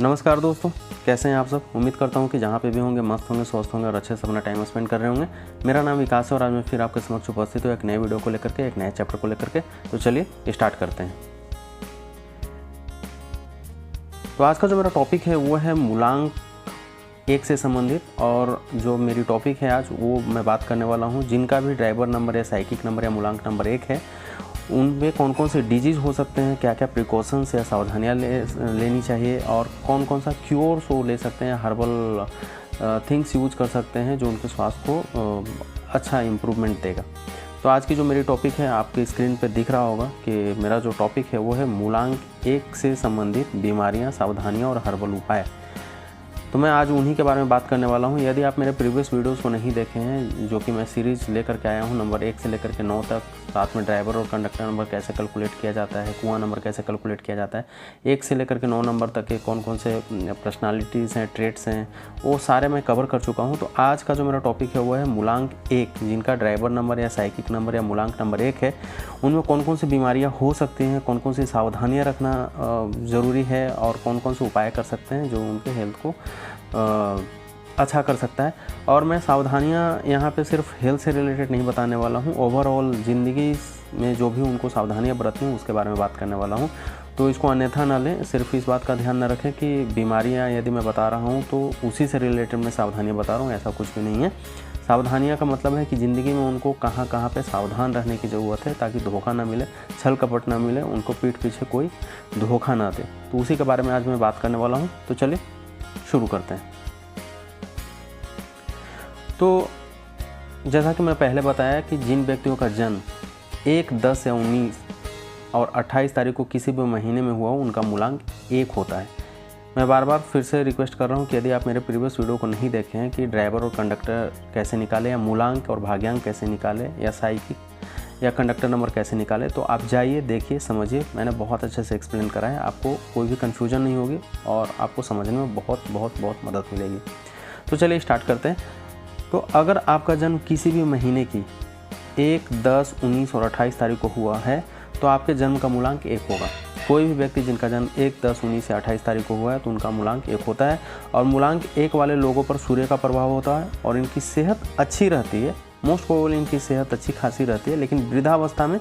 नमस्कार दोस्तों, कैसे हैं आप सब। उम्मीद करता हूं कि जहां पे भी होंगे मस्त होंगे, स्वस्थ होंगे और अच्छे से अपना टाइम स्पेंड कर रहे होंगे। मेरा नाम विकास है और आज मैं फिर आपके समक्ष उपस्थित हूँ एक नए वीडियो को लेकर के, एक नए चैप्टर को लेकर के। तो चलिए स्टार्ट करते हैं। तो आज का जो मेरा टॉपिक है वो है मूलांक 1 से संबंधित, और जो मेरी टॉपिक है आज वो मैं बात करने वाला हूँ जिनका भी ड्राइवर नंबर या साइकिक नंबर या मूलांक नंबर 1 है, उनमें कौन कौन से डिजीज़ हो सकते हैं, क्या क्या प्रिकॉशंस या सावधानियाँ लेनी चाहिए, और कौन कौन सा क्योर्स वो ले सकते हैं, हर्बल थिंग्स यूज कर सकते हैं जो उनके स्वास्थ्य को अच्छा इम्प्रूवमेंट देगा। तो आज की जो मेरी टॉपिक है आपकी स्क्रीन पे दिख रहा होगा कि मेरा जो टॉपिक है वो है मूलांक 1 से संबंधित बीमारियां, सावधानियां और हर्बल उपाय। तो मैं आज उन्हीं के बारे में बात करने वाला हूं। यदि आप मेरे प्रीवियस वीडियोस को नहीं देखे हैं, जो कि मैं सीरीज़ लेकर के आया हूं नंबर 1 से लेकर के 9 तक, साथ में ड्राइवर और कंडक्टर नंबर कैसे कैलकुलेट किया जाता है, कुआं नंबर कैसे कैलकुलेट किया जाता है, 1 से लेकर के 9 नंबर तक के कौन कौन से पर्सनालिटीज़ हैं, ट्रेट्स हैं, वो सारे मैं कवर कर चुका हूँ। तो आज का जो मेरा टॉपिक है वो है मूलांक 1, जिनका ड्राइवर नंबर या साइकिक नंबर या मूलांक नंबर 1 है, उनमें कौन कौन सी बीमारियाँ हो सकती हैं, कौन कौन सी सावधानियाँ रखना ज़रूरी है और कौन कौन से उपाय कर सकते हैं जो उनके हेल्थ को अच्छा कर सकता है। और मैं सावधानियाँ यहाँ पे सिर्फ हेल्थ से रिलेटेड नहीं बताने वाला हूँ, ओवरऑल ज़िंदगी में जो भी उनको सावधानियाँ बरतनी हैं उसके बारे में बात करने वाला हूँ। तो इसको अन्यथा ना लें, सिर्फ इस बात का ध्यान न रखें कि बीमारियाँ यदि मैं बता रहा हूँ तो उसी से रिलेटेड मैं सावधानियाँ बता रहा हूँ, ऐसा कुछ भी नहीं है। सावधानियाँ का मतलब है कि ज़िंदगी में उनको कहाँ कहाँ पे सावधान रहने की ज़रूरत है ताकि धोखा ना मिले, छल कपट ना मिले, उनको पीठ पीछे कोई धोखा ना दे। तो उसी के बारे में आज मैं बात करने वाला हूँ। तो चलिए शुरू करते हैं। तो जैसा कि मैं पहले बताया कि जिन व्यक्तियों का जन्म 1, 10 या 19 और 28 तारीख को किसी भी महीने में हुआ उनका मूलांक 1 होता है। मैं बार बार फिर से रिक्वेस्ट कर रहा हूँ कि यदि आप मेरे प्रीवियस वीडियो को नहीं देखे हैं कि ड्राइवर और कंडक्टर कैसे निकाले, या मूलांक और भाग्यांक कैसे निकाले, या साइकिक या कंडक्टर नंबर कैसे निकाले, तो आप जाइए, देखिए, समझिए। मैंने बहुत अच्छे से एक्सप्लेन करा है, आपको कोई भी कन्फ्यूजन नहीं होगी और आपको समझने में बहुत बहुत बहुत मदद मिलेगी। तो चलिए स्टार्ट करते हैं। तो अगर आपका जन्म किसी भी महीने की 1, 10, 19 और 28 तारीख को हुआ है तो आपके जन्म का मूलांक 1 होगा। कोई भी व्यक्ति जिनका जन्म 1, 10, 19 या 28 तारीख को हुआ है तो उनका मूलांक 1 होता है। और मूलांक 1 वाले लोगों पर सूर्य का प्रभाव होता है और इनकी सेहत अच्छी रहती है, मोस्ट प्रोबेबली इनकी सेहत अच्छी खासी रहती है, लेकिन वृद्धावस्था में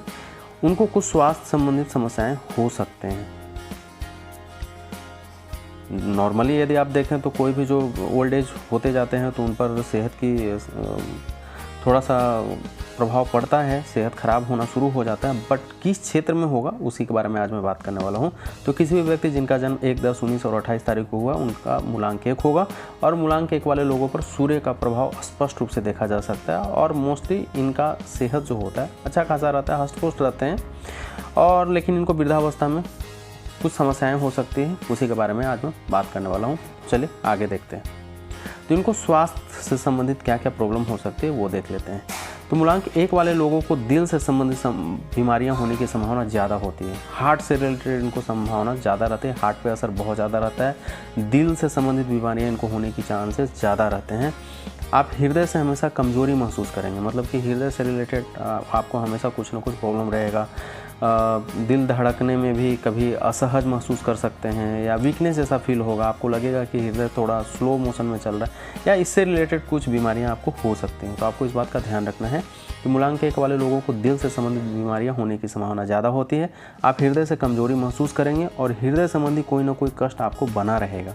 उनको कुछ स्वास्थ्य संबंधित समस्याएं हो सकते हैं। नॉर्मली यदि आप देखें तो कोई भी जो ओल्ड एज होते जाते हैं तो उन पर सेहत की थोड़ा सा प्रभाव पड़ता है, सेहत खराब होना शुरू हो जाता है, बट किस क्षेत्र में होगा उसी के बारे में आज मैं बात करने वाला हूं। तो किसी भी व्यक्ति जिनका जन्म 1, 10, 19 और 28 तारीख को हुआ उनका मूलांक 1 होगा। और मूलांक 1 वाले लोगों पर सूर्य का प्रभाव स्पष्ट रूप से देखा जा सकता है और मोस्टली इनका सेहत जो होता है अच्छा खासा रहता है, हष्ट-पुष्ट रहते हैं, और लेकिन इनको वृद्धावस्था में कुछ समस्याएं हो सकती हैं, उसी के बारे में आज मैं बात करने वाला हूँ। चलिए आगे देखते हैं। तो इनको स्वास्थ्य से संबंधित क्या क्या प्रॉब्लम हो सकती है वो देख लेते हैं। तो मूलांक 1 वाले लोगों को दिल से संबंधित बीमारियां होने की संभावना ज़्यादा होती है। हार्ट से रिलेटेड इनको संभावना ज़्यादा रहती है, हार्ट पे असर बहुत ज़्यादा रहता है। दिल से संबंधित बीमारियां इनको होने की चांसेस ज़्यादा रहते हैं। आप हृदय से हमेशा कमज़ोरी महसूस करेंगे, मतलब कि हृदय से रिलेटेड आपको हमेशा कुछ ना कुछ प्रॉब्लम रहेगा। दिल धड़कने में भी कभी असहज महसूस कर सकते हैं या वीकनेस जैसा फील होगा, आपको लगेगा कि हृदय थोड़ा स्लो मोशन में चल रहा है, या इससे रिलेटेड कुछ बीमारियां आपको हो सकती हैं। तो आपको इस बात का ध्यान रखना है कि मूलांक 1 वाले लोगों को दिल से संबंधित बीमारियां होने की संभावना ज़्यादा होती है। आप हृदय से कमज़ोरी महसूस करेंगे और हृदय संबंधी कोई ना कोई कष्ट आपको बना रहेगा।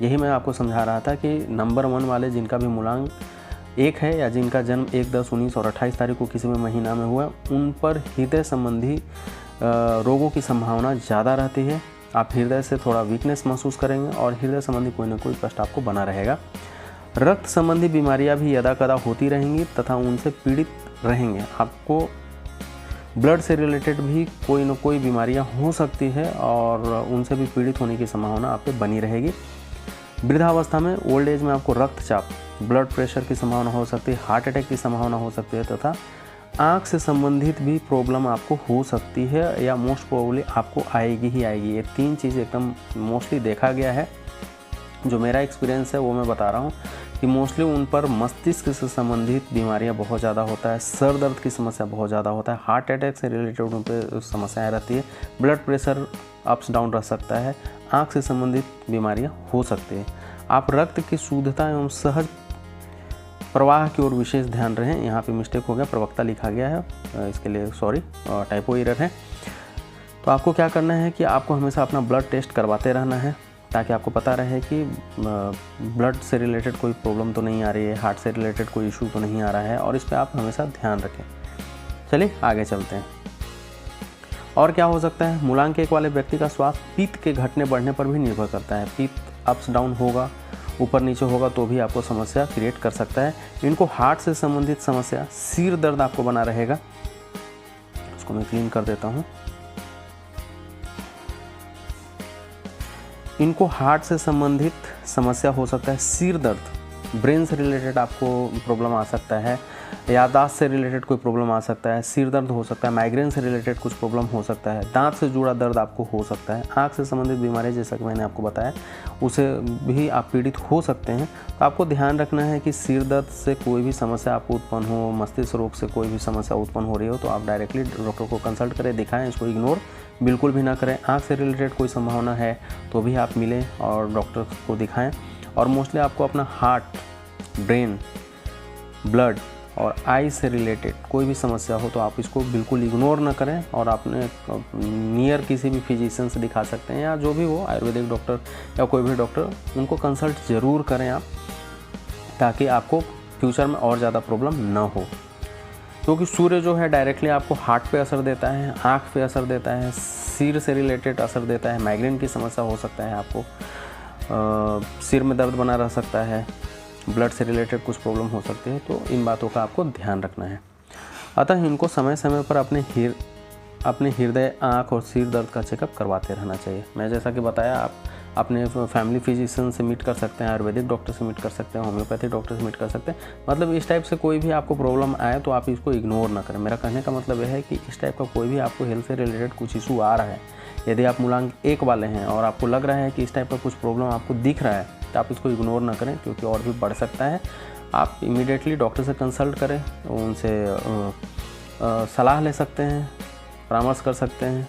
यही मैं आपको समझा रहा था कि नंबर 1 वाले जिनका भी मूलांक 1 है या जिनका जन्म 1, 10, 19 और 28 तारीख को किसी भी महीना में हुआ, उन पर हृदय संबंधी रोगों की संभावना ज़्यादा रहती है। आप हृदय से थोड़ा वीकनेस महसूस करेंगे और हृदय संबंधी कोई ना कोई कष्ट आपको बना रहेगा। रक्त संबंधी बीमारियां भी यदा कदा होती रहेंगी तथा उनसे पीड़ित रहेंगे। आपको ब्लड से रिलेटेड भी कोई ना कोई बीमारियां हो सकती है और उनसे भी पीड़ित होने की संभावना आप पे बनी रहेगी। वृद्धावस्था में, ओल्ड एज में आपको रक्तचाप, ब्लड प्रेशर की संभावना हो सकती है, हार्ट अटैक की संभावना हो सकती है तथा आँख से संबंधित भी प्रॉब्लम आपको हो सकती है या मोस्ट प्रोबेबली आपको आएगी ही आएगी। ये 3 चीज़ एकदम मोस्टली देखा गया है। जो मेरा एक्सपीरियंस है वो मैं बता रहा हूँ कि मोस्टली उन पर मस्तिष्क से संबंधित बीमारियां बहुत ज़्यादा होता है, सर दर्द की समस्या बहुत ज़्यादा होता है, हार्ट अटैक से रिलेटेड उन पर समस्याएँ रहती है, ब्लड प्रेशर अप्स डाउन रह सकता है, आँख से संबंधित बीमारियाँ हो सकती है। आप रक्त की शुद्धता एवं सहज प्रवाह की ओर विशेष ध्यान रहें। यहाँ पे मिस्टेक हो गया, प्रवक्ता लिखा गया है, इसके लिए सॉरी, टाइपो एरर है। तो आपको क्या करना है कि आपको हमेशा अपना ब्लड टेस्ट करवाते रहना है, ताकि आपको पता रहे कि ब्लड से रिलेटेड कोई प्रॉब्लम तो नहीं आ रही है, हार्ट से रिलेटेड कोई इशू तो नहीं आ रहा है, और इस पर आप हमेशा ध्यान रखें। चलिए आगे चलते हैं। और क्या हो सकता है, मूलांक 1 वाले व्यक्ति का स्वास्थ्य पित्त के घटने बढ़ने पर भी निर्भर करता है। पित्त अप्स डाउन होगा, ऊपर नीचे होगा तो भी आपको समस्या क्रिएट कर सकता है। इनको हार्ट से संबंधित समस्या, सिर दर्द आपको बना रहेगा। इसको मैं क्लीन कर देता हूँ। इनको हार्ट से संबंधित समस्या हो सकता है, सिर दर्द, ब्रेन से रिलेटेड आपको प्रॉब्लम आ सकता है, याददाश्त से रिलेटेड कोई प्रॉब्लम आ सकता है, सिर दर्द हो सकता है, माइग्रेन से रिलेटेड कुछ प्रॉब्लम हो सकता है, दांत से जुड़ा दर्द आपको हो सकता है, आँख से संबंधित बीमारी जैसा कि मैंने आपको बताया उसे भी आप पीड़ित हो सकते हैं। तो आपको ध्यान रखना है कि सिर दर्द से कोई भी समस्या आपको उत्पन्न हो, मस्तिष्क रोग से कोई भी समस्या उत्पन्न हो रही हो तो आप डायरेक्टली डॉक्टर को कंसल्ट करें, दिखाएं, इसको इग्नोर बिल्कुल भी ना करें। आँख से रिलेटेड कोई संभावना है तो भी आप मिलें और डॉक्टर को दिखाएं। और मोस्टली आपको अपना हार्ट, ब्रेन, ब्लड और आई से रिलेटेड कोई भी समस्या हो तो आप इसको बिल्कुल इग्नोर ना करें, और आपने नियर किसी भी फिजिशियन से दिखा सकते हैं, या जो भी हो, आयुर्वेदिक डॉक्टर या कोई भी डॉक्टर, उनको कंसल्ट ज़रूर करें आप, ताकि आपको फ्यूचर में और ज़्यादा प्रॉब्लम ना हो। क्योंकि सूर्य जो है डायरेक्टली आपको हार्ट पे असर देता है, आँख पे असर देता है, सिर से रिलेटेड असर देता है, माइग्रेन की समस्या हो सकता है आपको, सिर में दर्द बना रह सकता है, ब्लड से रिलेटेड कुछ प्रॉब्लम हो सकती है। तो इन बातों का आपको ध्यान रखना है। अतः इनको समय समय पर अपने हृदय, आँख और सिर दर्द का चेकअप करवाते रहना चाहिए। मैं जैसा कि बताया, आप अपने फैमिली फिजिशियन से मीट कर सकते हैं, आयुर्वेदिक डॉक्टर से मीट कर सकते हैं, होम्योपैथिक डॉक्टर से मीट कर सकते हैं। मतलब इस टाइप से कोई भी आपको प्रॉब्लम आए तो आप इसको इग्नोर ना करें। मेरा कहने का मतलब यह है कि इस टाइप का कोई भी आपको हेल्थ से रिलेटेड कुछ इशू आ रहा है, यदि आप मूलांक 1 वाले हैं और आपको लग रहा है कि इस टाइप का कुछ प्रॉब्लम आपको दिख रहा है, तो आप इसको इग्नोर ना करें, क्योंकि और भी बढ़ सकता है। आप इमीडिएटली डॉक्टर से कंसल्ट करें, उनसे सलाह ले सकते हैं, परामर्श कर सकते हैं,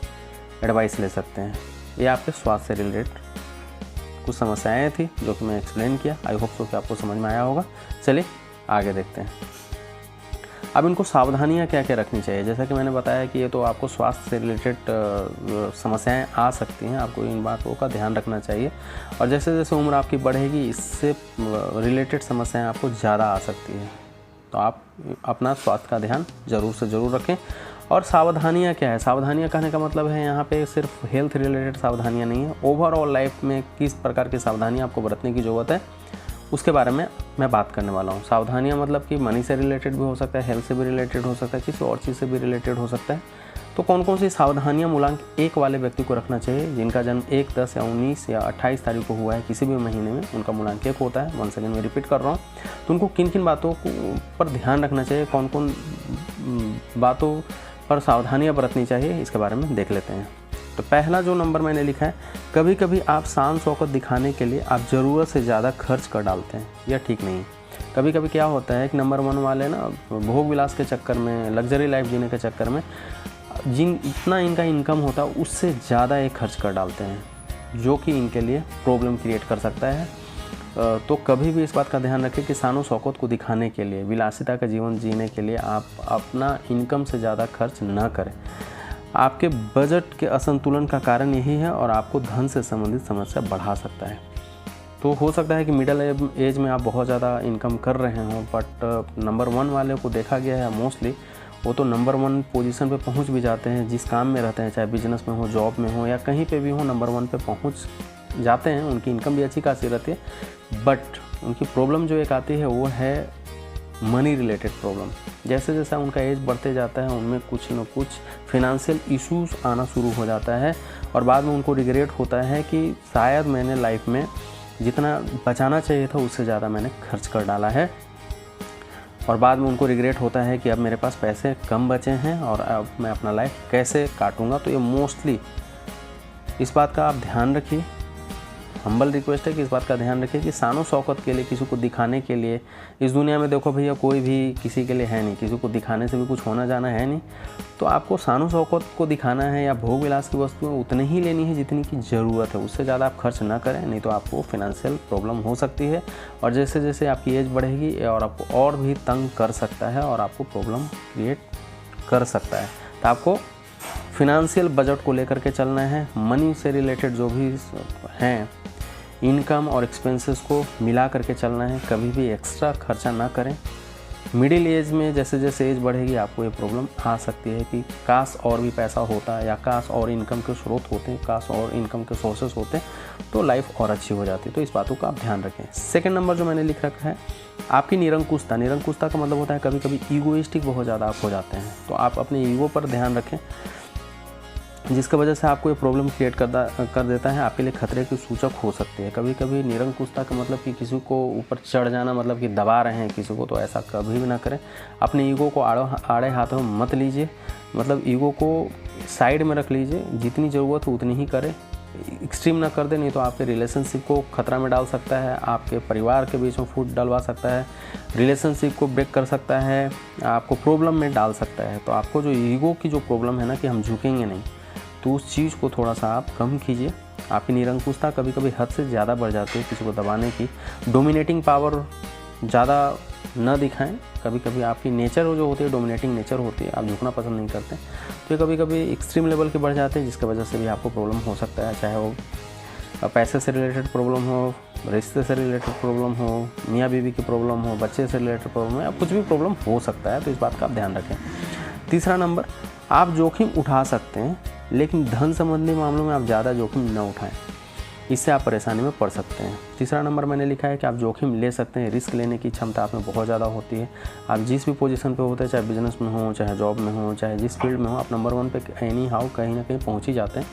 एडवाइस ले सकते हैं। ये आपके स्वास्थ्य से रिलेटेड कुछ समस्याएं थी जो कि मैं एक्सप्लेन किया। आई होप सो कि आपको समझ में आया होगा। चलिए आगे देखते हैं। अब इनको सावधानियां क्या क्या रखनी चाहिए। जैसा कि मैंने बताया कि ये तो आपको स्वास्थ्य से रिलेटेड समस्याएं आ सकती हैं, आपको इन बातों का ध्यान रखना चाहिए। और जैसे जैसे उम्र आपकी बढ़ेगी, इससे रिलेटेड समस्याएं आपको ज़्यादा आ सकती हैं, तो आप अपना स्वास्थ्य का ध्यान ज़रूर से ज़रूर रखें। और सावधानियाँ क्या है, सावधानियाँ कहने का मतलब है यहाँ पे सिर्फ हेल्थ रिलेटेड सावधानियाँ नहीं है, ओवरऑल लाइफ में किस प्रकार की सावधानियाँ आपको बरतने की ज़रूरत है उसके बारे में मैं बात करने वाला हूँ। सावधानियाँ मतलब कि मनी से रिलेटेड भी हो सकता है, हेल्थ से भी रिलेटेड हो सकता है, किसी और चीज़ से भी रिलेटेड हो सकता है। तो कौन कौन सी सावधानियाँ मूलांक 1 वाले व्यक्ति को रखना चाहिए, जिनका जन्म 1, 10 या 19 या 28 तारीख को हुआ है, किसी भी महीने में उनका मूलांक 1 होता है। वन सेकेंड मैं रिपीट कर रहा हूँ। तो उनको किन किन बातों पर ध्यान रखना चाहिए, कौन कौन बातों पर सावधानियाँ बरतनी चाहिए, इसके बारे में देख लेते हैं। तो पहला जो नंबर मैंने लिखा है, कभी कभी आप शान शौकत दिखाने के लिए आप ज़रूरत से ज़्यादा खर्च कर डालते हैं, यह ठीक नहीं। कभी कभी क्या होता है कि नंबर 1 वाले ना भोग विलास के चक्कर में, लग्जरी लाइफ जीने के चक्कर में इतना इनका इनकम होता है उससे ज़्यादा ये खर्च कर डालते हैं, जो कि इनके लिए प्रॉब्लम क्रिएट कर सकता है। तो कभी भी इस बात का ध्यान रखें कि शान शौकत को दिखाने के लिए, विलासिता का जीवन जीने के लिए आप अपना इनकम से ज़्यादा खर्च ना करें। आपके बजट के असंतुलन का कारण यही है और आपको धन से संबंधित समस्या बढ़ा सकता है। तो हो सकता है कि मिडिल एज में आप बहुत ज़्यादा इनकम कर रहे हों, बट नंबर 1 वाले को देखा गया है मोस्टली वो तो नंबर 1 पोजीशन पे पहुंच भी जाते हैं, जिस काम में रहते हैं, चाहे बिजनेस में हो, जॉब में हो या कहीं पे भी हो, नंबर 1 पे पहुंच जाते हैं। उनकी इनकम भी अच्छी खासी रहती है, बट उनकी प्रॉब्लम जो एक आती है वो है मनी रिलेटेड प्रॉब्लम। जैसे जैसे उनका एज बढ़ते जाता है, उनमें कुछ न कुछ फिनेंशियल इश्यूज आना शुरू हो जाता है और बाद में उनको रिग्रेट होता है कि शायद मैंने लाइफ में जितना बचाना चाहिए था उससे ज़्यादा मैंने खर्च कर डाला है, और बाद में उनको रिग्रेट होता है कि अब मेरे पास पैसे कम बचे हैं और अब मैं अपना लाइफ कैसे काटूंगा। तो ये मोस्टली इस बात का आप ध्यान रखिए हम्बल रिक्वेस्ट है कि इस बात का ध्यान रखें कि शानो शौकत के लिए, किसी को दिखाने के लिए, इस दुनिया में देखो भैया कोई भी किसी के लिए है नहीं, किसी को दिखाने से भी कुछ होना जाना है नहीं। तो आपको शानो शौकत को दिखाना है या भोग विलास की वस्तुएं उतनी ही लेनी है जितनी की ज़रूरत है, उससे ज़्यादा आप खर्च ना करें, नहीं तो आपको फिनेंशियल प्रॉब्लम हो सकती है। और जैसे जैसे आपकी एज बढ़ेगी और आपको और भी तंग कर सकता है और आपको प्रॉब्लम क्रिएट कर सकता है। तो आपको फिनेंशियल बजट को लेकर के चलना है। मनी से रिलेटेड जो भी हैं इनकम और एक्सपेंसेस को मिला करके चलना है, कभी भी एक्स्ट्रा खर्चा ना करें। मिडिल एज में जैसे जैसे एज बढ़ेगी आपको ये प्रॉब्लम आ सकती है कि काश और भी पैसा होता या काश और इनकम के स्रोत होते, काश और इनकम के सोर्सेस होते तो लाइफ और अच्छी हो जाती। तो इस बातों का आप ध्यान रखें। सेकंड नंबर जो मैंने लिख रखा है आपकी निरंकुशता। निरंकुशता का मतलब होता है कभी कभी ईगोइस्टिक बहुत ज़्यादा आप हो जाते हैं, तो आप अपने ईगो पर ध्यान रखें, जिसकी वजह से आपको ये प्रॉब्लम क्रिएट कर देता है, आपके लिए खतरे की सूचक हो सकती है। कभी कभी निरंकुशता का मतलब कि किसी को ऊपर चढ़ जाना, मतलब कि दबा रहे हैं किसी को, तो ऐसा कभी भी ना करें। अपने ईगो को आड़े हाथों में मत लीजिए, मतलब ईगो को साइड में रख लीजिए, जितनी ज़रूरत हो उतनी ही करें, एक्सट्रीम ना कर दे, नहीं तो आपके रिलेशनशिप को खतरा में डाल सकता है, आपके परिवार के बीच में फूट डलवा सकता है, रिलेशनशिप को ब्रेक कर सकता है, आपको प्रॉब्लम में डाल सकता है। तो आपको जो ईगो की जो प्रॉब्लम है ना कि हम झुकेंगे नहीं, तो उस चीज़ को थोड़ा सा आप कम कीजिए। आपकी निरंकुशता कभी कभी हद से ज़्यादा बढ़ जाती है किसी को दबाने की। डोमिनेटिंग पावर ज़्यादा न दिखाएं। कभी कभी आपकी नेचर जो होती है डोमिनेटिंग नेचर होती है, आप झुकना पसंद नहीं करते, तो ये कभी कभी एक्सट्रीम लेवल के बढ़ जाते हैं, जिसकी वजह से भी आपको प्रॉब्लम हो सकता है। चाहे वो पैसे से रिलेटेड प्रॉब्लम हो, रिश्ते से रिलेटेड प्रॉब्लम हो, मियाँ बीवी की प्रॉब्लम हो, बच्चे से रिलेटेड प्रॉब्लम हो, या कुछ भी प्रॉब्लम हो सकता है। तो इस बात का आप ध्यान रखें। तीसरा नंबर, आप जोखिम उठा सकते हैं लेकिन धन संबंधी मामलों में आप ज़्यादा जोखिम न उठाएं, इससे आप परेशानी में पड़ सकते हैं। तीसरा नंबर मैंने लिखा है कि आप जोखिम ले सकते हैं, रिस्क लेने की क्षमता आप में बहुत ज़्यादा होती है। आप जिस भी पोजीशन पे होते हैं, चाहे बिजनेस में हो, चाहे जॉब में हो, चाहे जिस फील्ड में हो, आप नंबर 1 पे एनी हाउ कहीं ना कहीं पहुँच ही जाते हैं।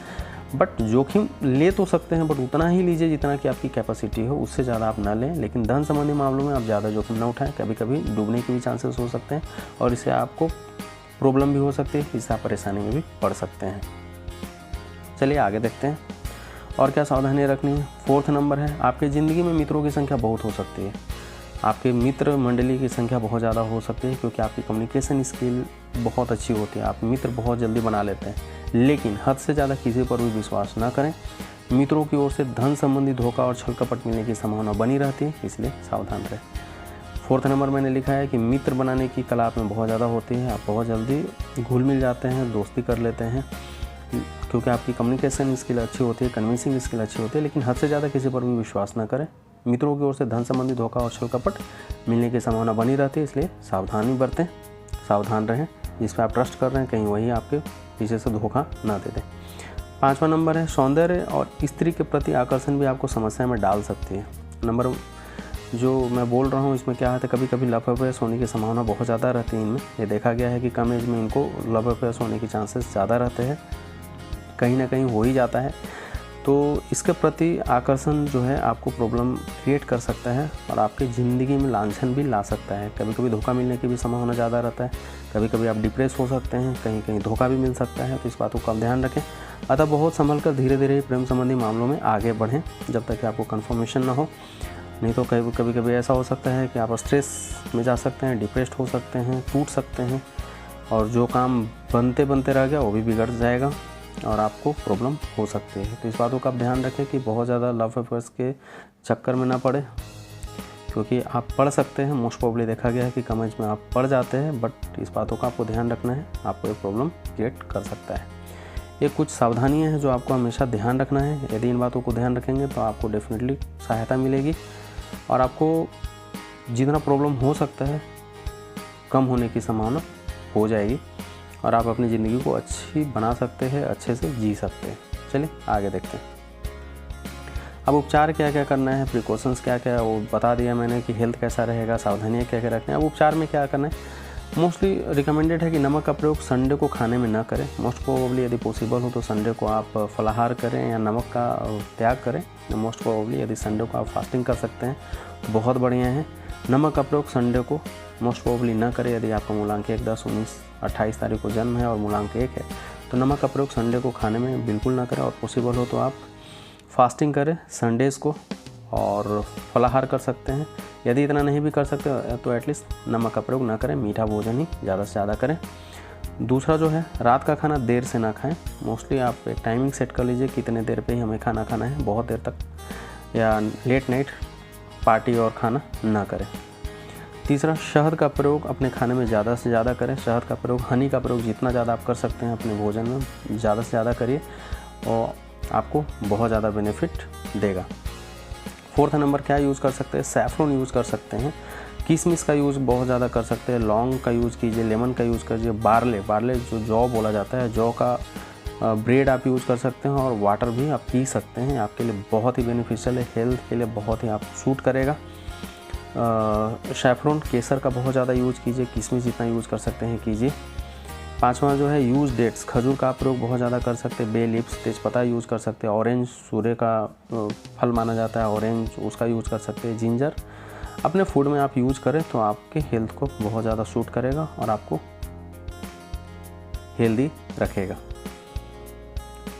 बट जोखिम ले तो सकते हैं, बट उतना ही लीजिए जितना कि आपकी कैपेसिटी हो, उससे ज़्यादा आप ना लें। लेकिन धन संबंधी मामलों में आप ज़्यादा जोखिम ना उठाएं, कभी कभी डूबने के भी चांसेस हो सकते हैं और इससे आपको प्रॉब्लम भी हो सकती है, इससे आप परेशानी में भी पड़ सकते हैं। चलिए आगे देखते हैं और क्या सावधानी रखनी है। फोर्थ नंबर है, आपकी ज़िंदगी में मित्रों की संख्या बहुत हो सकती है। आपके मित्र मंडली की संख्या बहुत ज़्यादा हो सकती है, क्योंकि आपकी कम्युनिकेशन स्किल बहुत अच्छी होती है, आप मित्र बहुत जल्दी बना लेते हैं। लेकिन हद से ज़्यादा किसी पर भी विश्वास ना करें। मित्रों की ओर से धन संबंधी धोखा और छल कपट मिलने की संभावना बनी रहती है, इसलिए सावधान रहें। फोर्थ नंबर मैंने लिखा है कि मित्र बनाने की कला आप में बहुत ज़्यादा होती है, आप बहुत जल्दी घुल मिल जाते हैं, दोस्ती कर लेते हैं, क्योंकि आपकी कम्युनिकेशन स्किल अच्छी होती है, कन्विंसिंग स्किल अच्छी होती है। लेकिन हद से ज़्यादा किसी पर भी विश्वास न करें। मित्रों की ओर से धन संबंधी धोखा और छल कपट मिलने की संभावना बनी रहती है, इसलिए सावधानी बरतें, सावधान रहें। जिस पर आप ट्रस्ट कर रहे हैं कहीं वही आपके पीछे से धोखा ना दे दें। 5वां नंबर है, सौंदर्य और स्त्री के प्रति आकर्षण भी आपको समस्या में डाल सकती है। नंबर जो मैं बोल रहा हूँ इसमें क्या है, कभी कभी लव अफेयर्स होने की संभावना बहुत ज़्यादा रहती है इनमें। ये देखा गया है कि कम एज में इनको लव अफेयर्स होने के चांसेस ज़्यादा रहते हैं, कहीं ना कहीं हो ही जाता है। तो इसके प्रति आकर्षण जो है आपको प्रॉब्लम क्रिएट कर सकता है और आपकी ज़िंदगी में लांछन भी ला सकता है। कभी कभी धोखा मिलने की भी संभावना ज़्यादा रहता है, कभी कभी आप डिप्रेस हो सकते हैं, कहीं कहीं धोखा भी मिल सकता है। तो इस बातों का ध्यान रखें। अतः बहुत संभल कर धीरे धीरे प्रेम संबंधी मामलों में आगे बढ़ें जब तक कि आपको कन्फर्मेशन ना हो, नहीं तो कभी कभी ऐसा हो सकता है कि आप स्ट्रेस में जा सकते हैं, डिप्रेस्ड हो सकते हैं, टूट सकते हैं और जो काम बनते बनते रह गया वो भी बिगड़ जाएगा और आपको प्रॉब्लम हो सकती है। तो इस बातों का आप ध्यान रखें कि बहुत ज़्यादा लव अफेयर्स के चक्कर में ना पड़े, क्योंकि आप पढ़ सकते हैं। मोस्ट प्रोबेबली देखा गया है कि कम एज में आप पढ़ जाते हैं, बट इस बातों का आपको ध्यान रखना है, आपको ये प्रॉब्लम क्रिएट कर सकता है। ये कुछ सावधानियां हैं जो आपको हमेशा ध्यान रखना है। यदि इन बातों को ध्यान रखेंगे तो आपको डेफिनेटली सहायता मिलेगी और आपको जितना प्रॉब्लम हो सकता है कम होने की संभावना हो जाएगी और आप अपनी ज़िंदगी को अच्छी बना सकते हैं, अच्छे से जी सकते हैं। चलिए आगे देखते हैं। अब उपचार क्या क्या करना है, प्रिकॉशंस क्या क्या, वो बता दिया मैंने कि हेल्थ कैसा रहेगा, सावधानियाँ क्या क्या रखना है। अब उपचार में क्या करना है, मोस्टली रिकमेंडेड है कि नमक का प्रयोग संडे को खाने में ना करें। मोस्ट प्रोबेबली यदि पॉसिबल हो तो संडे को आप फलाहार करें या नमक का त्याग करें। मोस्ट प्रोबेबली यदि संडे को आप फास्टिंग कर सकते हैं तो बहुत बढ़िया है। नमक का प्रयोग संडे को मोस्ट प्रोबेबली ना करें। यदि आपका मूलांक 1, 10, 19, 28 तारीख को जन्म है और मूलांक 1 है तो नमक का प्रयोग संडे को खाने में बिल्कुल ना करें और पॉसिबल हो तो आप फास्टिंग करें संडेज़ को और फलाहार कर सकते हैं। यदि इतना नहीं भी कर सकते तो एटलीस्ट नमक का प्रयोग ना करें, मीठा भोजन ही ज़्यादा से ज़्यादा करें। दूसरा जो है, रात का खाना देर से ना खाएं। मोस्टली आप एक टाइमिंग सेट कर लीजिए कितने देर पे ही हमें खाना खाना है, बहुत देर तक या लेट नाइट पार्टी और खाना ना करें। तीसरा, शहद का प्रयोग अपने खाने में ज़्यादा से ज़्यादा करें। शहद का प्रयोग, हनी का प्रयोग जितना ज़्यादा आप कर सकते हैं अपने भोजन में ज़्यादा से ज़्यादा करिए और आपको बहुत ज़्यादा बेनिफिट देगा। फोर्थ नंबर क्या यूज़ कर सकते हैं, सैफ़्रॉन यूज़ कर सकते हैं। किशमिश का यूज़ बहुत ज़्यादा कर सकते हैं, लौंग का यूज़ कीजिए, लेमन का यूज़ कीजिए, बारले जो जौ बोला जाता है, जौ का ब्रेड आप यूज़ कर सकते हैं और वाटर भी आप पी सकते हैं। आपके लिए बहुत ही बेनिफिशियल है, हेल्थ के लिए बहुत ही आप सूट करेगा। सैफ़्रॉन, केसर का बहुत ज़्यादा यूज़ कीजिए, किशमिश जितना यूज़ कर सकते हैं कीजिए। पाँचवा जो है, यूज़ डेट्स, खजूर का प्रयोग बहुत ज़्यादा कर सकते हैं। बे लीव्स, तेज़पत्ता यूज़ कर सकते हैं। ऑरेंज सूर्य का फल माना जाता है, ऑरेंज, उसका यूज़ कर सकते हैं। जिंजर अपने फूड में आप यूज़ करें तो आपके हेल्थ को बहुत ज़्यादा सूट करेगा और आपको हेल्दी रखेगा।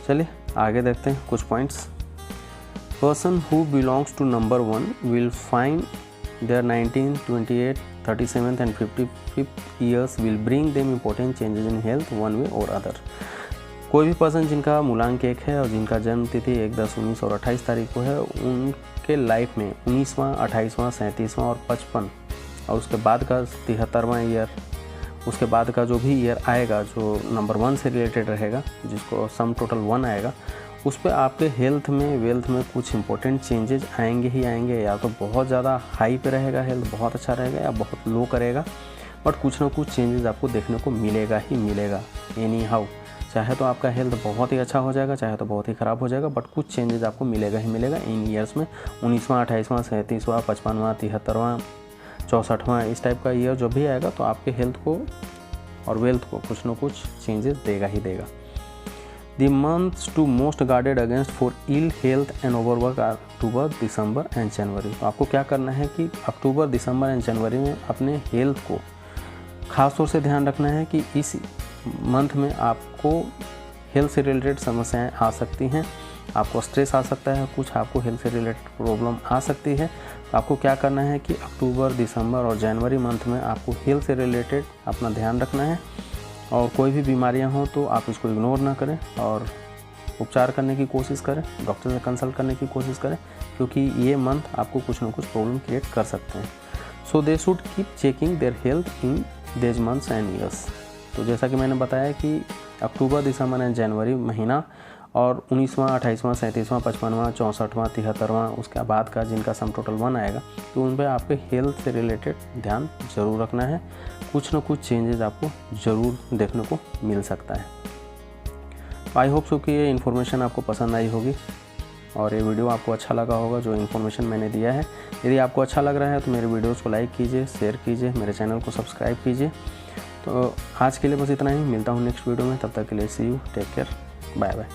चलिए आगे देखते हैं कुछ points. Person who belongs to number 1 will find their 19, 28, 37th and 55th years will bring them important changes in health one way or other। कोई भी पर्सन जिनका मूलांक 1 है और जिनका जन्म तिथि 1, 10, 19 और 28 तारीख को है, उनके लाइफ में 19वां, 28वां, 37वां और 55 और उसके बाद का 73वां ईयर, उसके बाद का जो भी ईयर आएगा जो नंबर 1 से रिलेटेड रहेगा, जिसको सम टोटल 1 आएगा, उस पर आपके हेल्थ में, वेल्थ में कुछ इंपॉर्टेंट चेंजेज आएंगे ही आएंगे। या तो बहुत ज़्यादा हाई पे रहेगा हेल्थ, बहुत अच्छा रहेगा, या बहुत लो करेगा, बट कुछ ना कुछ चेंजेस आपको देखने को मिलेगा ही मिलेगा एनी हाउ। चाहे तो आपका हेल्थ बहुत ही अच्छा हो जाएगा, चाहे तो बहुत ही ख़राब हो जाएगा, बट कुछ चेंजेस आपको मिलेगा ही मिलेगा इन ईयर्स में। 19वां, 28वां, 37वां, 55वां, 73वां, 64वां, इस टाइप का ईयर जो भी आएगा तो आपके हेल्थ को और वेल्थ को कुछ ना कुछ चेंजेस देगा ही देगा। The months to most guarded against for ill health and overwork are October, December and January. तो आपको क्या करना है कि अक्टूबर, दिसंबर एंड जनवरी में अपने हेल्थ को ख़ास तौर से ध्यान रखना है कि इस मंथ में आपको हेल्थ से रिलेटेड समस्याएं आ सकती हैं, आपको स्ट्रेस आ सकता है, कुछ आपको हेल्थ से रिलेटेड प्रॉब्लम आ सकती है। तो आपको क्या करना है कि अक्टूबर, दिसंबर और जनवरी मंथ में आपको हेल्थ से रिलेटेड अपना ध्यान रखना है और कोई भी बीमारियां हों तो आप इसको इग्नोर ना करें और उपचार करने की कोशिश करें, डॉक्टर से कंसल्ट करने की कोशिश करें, क्योंकि ये मंथ आपको कुछ ना कुछ प्रॉब्लम क्रिएट कर सकते हैं। So they should keep checking their health in these months and years. तो जैसा कि मैंने बताया कि अक्टूबर, दिसंबर एंड जनवरी महीना और 19वां, 28वां, 37वां, 55वां, 64वां, 73वां, उसके बाद का जिनका सम टोटल 1 आएगा, तो उन पर आपके हेल्थ से रिलेटेड ध्यान ज़रूर रखना है। कुछ ना कुछ चेंजेस आपको ज़रूर देखने को मिल सकता है। आई होप सो कि ये इन्फॉर्मेशन आपको पसंद आई होगी और ये वीडियो आपको अच्छा लगा होगा जो इन्फॉर्मेशन मैंने दिया है। यदि आपको अच्छा लग रहा है तो मेरे वीडियोज़ को लाइक कीजिए, शेयर कीजिए, मेरे चैनल को सब्सक्राइब कीजिए। तो आज के लिए बस इतना ही, मिलता हूँ नेक्स्ट वीडियो में, तब तक के लिए see you, take care, bye bye.